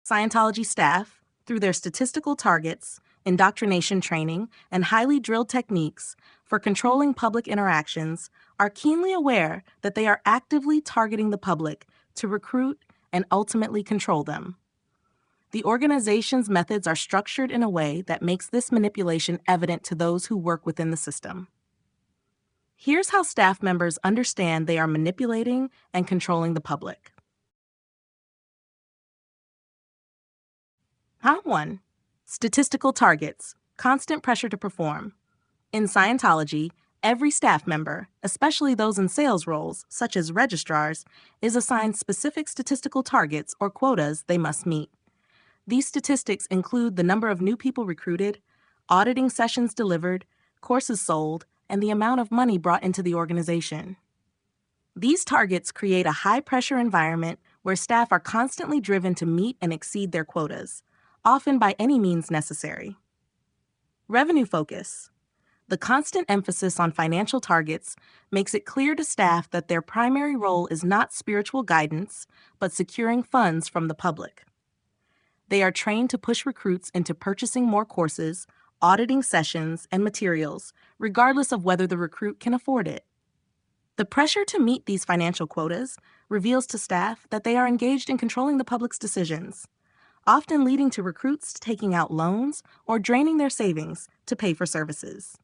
Scientology staff, through their statistical targets, indoctrination training, and highly drilled techniques for controlling public interactions, are keenly aware that they are actively targeting the public to recruit and ultimately control them. The organization's methods are structured in a way that makes this manipulation evident to those who work within the system. Here's how staff members understand they are manipulating and controlling the public. 1. Statistical targets, constant pressure to perform. In Scientology, every staff member, especially those in sales roles, such as registrars, is assigned specific statistical targets or quotas they must meet. These statistics include the number of new people recruited, auditing sessions delivered, courses sold, and the amount of money brought into the organization. These targets create a high-pressure environment where staff are constantly driven to meet and exceed their quotas, often by any means necessary. Revenue focus. The constant emphasis on financial targets makes it clear to staff that their primary role is not spiritual guidance, but securing funds from the public. They are trained to push recruits into purchasing more courses, auditing sessions, and materials, regardless of whether the recruit can afford it. The pressure to meet these financial quotas reveals to staff that they are engaged in controlling the public's decisions, often leading to recruits taking out loans or draining their savings to pay for services.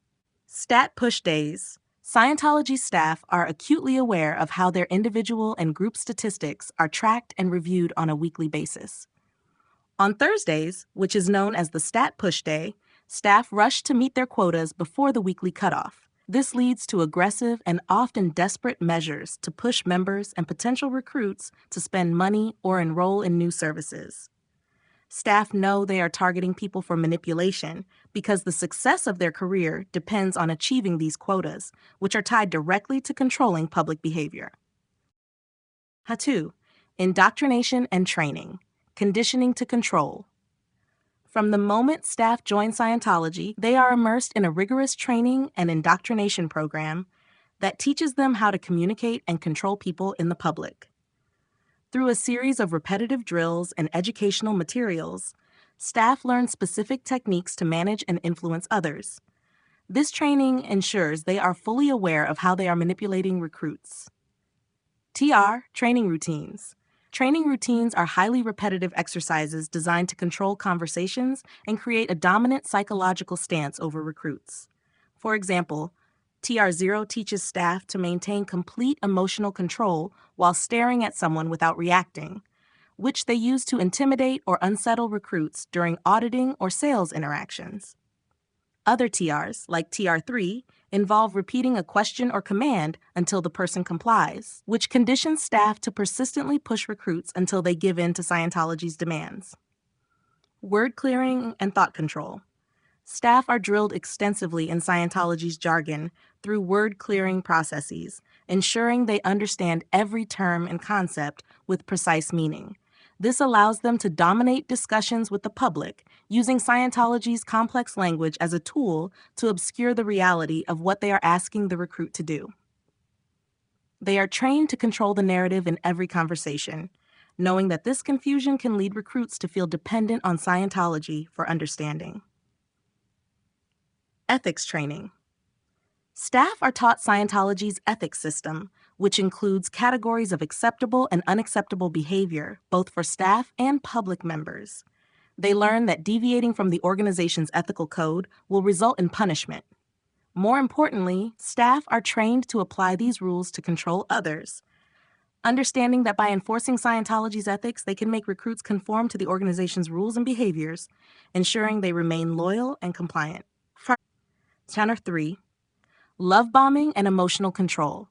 Stat push days. Scientology staff are acutely aware of how their individual and group statistics are tracked and reviewed on a weekly basis. On Thursdays, which is known as the Stat Push Day, staff rush to meet their quotas before the weekly cutoff. This leads to aggressive and often desperate measures to push members and potential recruits to spend money or enroll in new services. Staff know they are targeting people for manipulation because the success of their career depends on achieving these quotas, which are tied directly to controlling public behavior. 2. Indoctrination and training. Conditioning to control. From the moment staff join Scientology, they are immersed in a rigorous training and indoctrination program that teaches them how to communicate and control people in the public. Through a series of repetitive drills and educational materials, staff learn specific techniques to manage and influence others. This training ensures they are fully aware of how they are manipulating recruits. TR, training routines. Training routines are highly repetitive exercises designed to control conversations and create a dominant psychological stance over recruits. For example, TR0 teaches staff to maintain complete emotional control while staring at someone without reacting, which they use to intimidate or unsettle recruits during auditing or sales interactions. Other TRs, like TR3, involve repeating a question or command until the person complies, which conditions staff to persistently push recruits until they give in to Scientology's demands. Word clearing and thought control. Staff are drilled extensively in Scientology's jargon through word-clearing processes, ensuring they understand every term and concept with precise meaning. This allows them to dominate discussions with the public, using Scientology's complex language as a tool to obscure the reality of what they are asking the recruit to do. They are trained to control the narrative in every conversation, knowing that this confusion can lead recruits to feel dependent on Scientology for understanding. Ethics training. Staff are taught Scientology's ethics system, which includes categories of acceptable and unacceptable behavior, both for staff and public members. They learn that deviating from the organization's ethical code will result in punishment. More importantly, staff are trained to apply these rules to control others, understanding that by enforcing Scientology's ethics, they can make recruits conform to the organization's rules and behaviors, ensuring they remain loyal and compliant. Chapter 3. Love bombing and emotional control.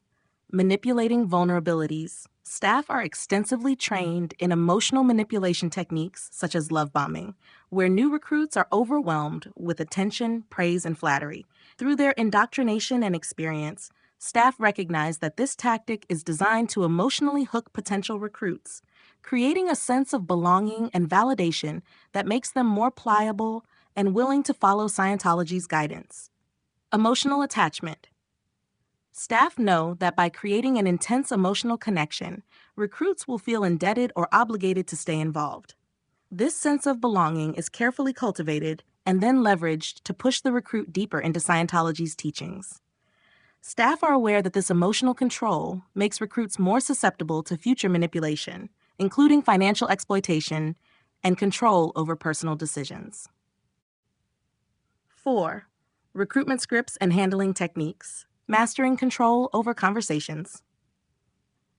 Manipulating vulnerabilities. Staff are extensively trained in emotional manipulation techniques such as love bombing, where new recruits are overwhelmed with attention, praise, and flattery. Through their indoctrination and experience, staff recognize that this tactic is designed to emotionally hook potential recruits, creating a sense of belonging and validation that makes them more pliable and willing to follow Scientology's guidance. Emotional attachment. Staff know that by creating an intense emotional connection, recruits will feel indebted or obligated to stay involved. This sense of belonging is carefully cultivated and then leveraged to push the recruit deeper into Scientology's teachings. Staff are aware that this emotional control makes recruits more susceptible to future manipulation, including financial exploitation and control over personal decisions. 4. Recruitment scripts and handling techniques, mastering control over conversations.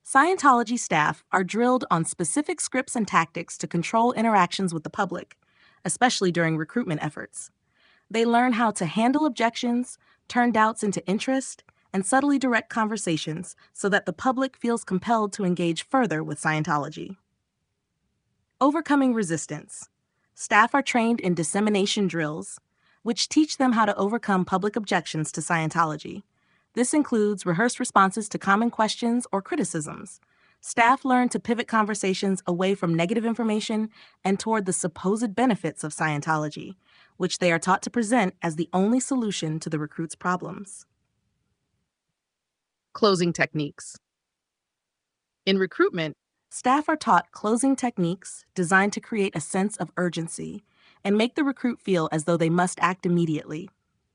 Scientology staff are drilled on specific scripts and tactics to control interactions with the public, especially during recruitment efforts. They learn how to handle objections, turn doubts into interest, and subtly direct conversations so that the public feels compelled to engage further with Scientology. Overcoming resistance. Staff are trained in dissemination drills, which teach them how to overcome public objections to Scientology. This includes rehearsed responses to common questions or criticisms. Staff learn to pivot conversations away from negative information and toward the supposed benefits of Scientology, which they are taught to present as the only solution to the recruit's problems. Closing techniques. In recruitment, staff are taught closing techniques designed to create a sense of urgency and make the recruit feel as though they must act immediately.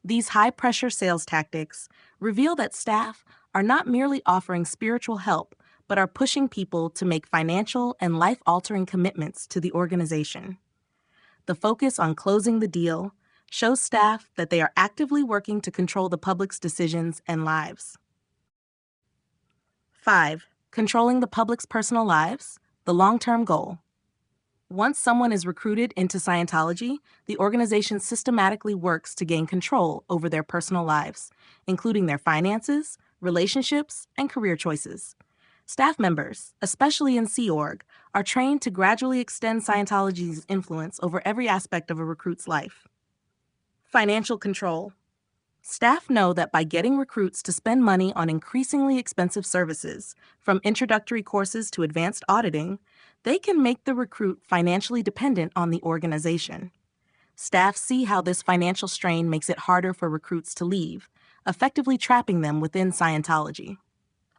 These high-pressure sales tactics reveal that staff are not merely offering spiritual help, but are pushing people to make financial and life-altering commitments to the organization. The focus on closing the deal shows staff that they are actively working to control the public's decisions and lives. 5. Controlling the public's personal lives, the long-term goal. Once someone is recruited into Scientology, the organization systematically works to gain control over their personal lives, including their finances, relationships, and career choices. Staff members, especially in Sea Org, are trained to gradually extend Scientology's influence over every aspect of a recruit's life. Financial control. Staff know that by getting recruits to spend money on increasingly expensive services, from introductory courses to advanced auditing, they can make the recruit financially dependent on the organization. Staff see how this financial strain makes it harder for recruits to leave, effectively trapping them within Scientology.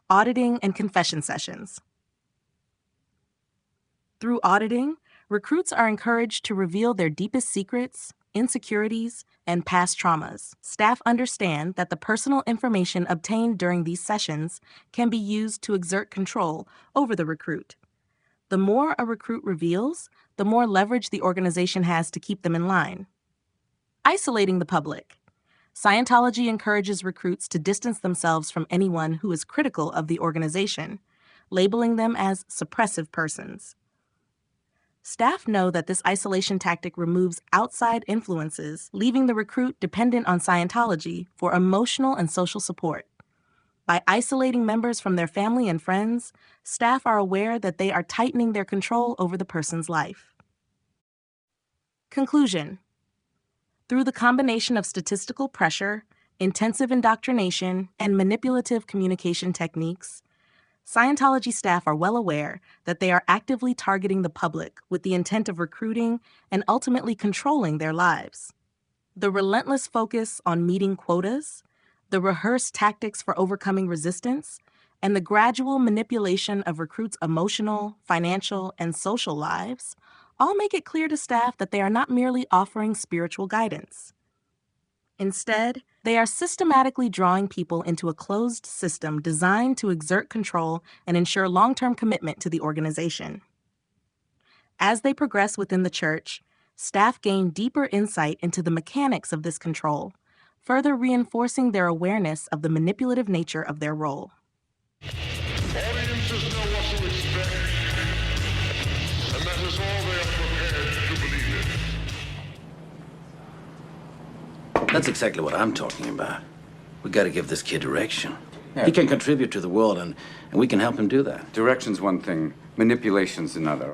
Auditing and confession sessions. Through auditing, recruits are encouraged to reveal their deepest secrets, insecurities, and past traumas. Staff understand that the personal information obtained during these sessions can be used to exert control over the recruit. The more a recruit reveals, the more leverage the organization has to keep them in line. Isolating the public. Scientology encourages recruits to distance themselves from anyone who is critical of the organization, labeling them as suppressive persons. Staff know that this isolation tactic removes outside influences, leaving the recruit dependent on Scientology for emotional and social support. By isolating members from their family and friends, staff are aware that they are tightening their control over the person's life. Conclusion. Through the combination of statistical pressure, intensive indoctrination, and manipulative communication techniques, Scientology staff are well aware that they are actively targeting the public with the intent of recruiting and ultimately controlling their lives. The relentless focus on meeting quotas, the rehearsed tactics for overcoming resistance, and the gradual manipulation of recruits' emotional, financial, and social lives all make it clear to staff that they are not merely offering spiritual guidance. Instead, they are systematically drawing people into a closed system designed to exert control and ensure long-term commitment to the organization. As they progress within the church, staff gain deeper insight into the mechanics of this control, further reinforcing their awareness of the manipulative nature of their role. Audiences know what to expect, and that is all they are prepared to believe in. That's exactly what I'm talking about. We got to give this kid direction. Yeah. He can contribute to the world, and we can help him do that. Direction's one thing, manipulation's another.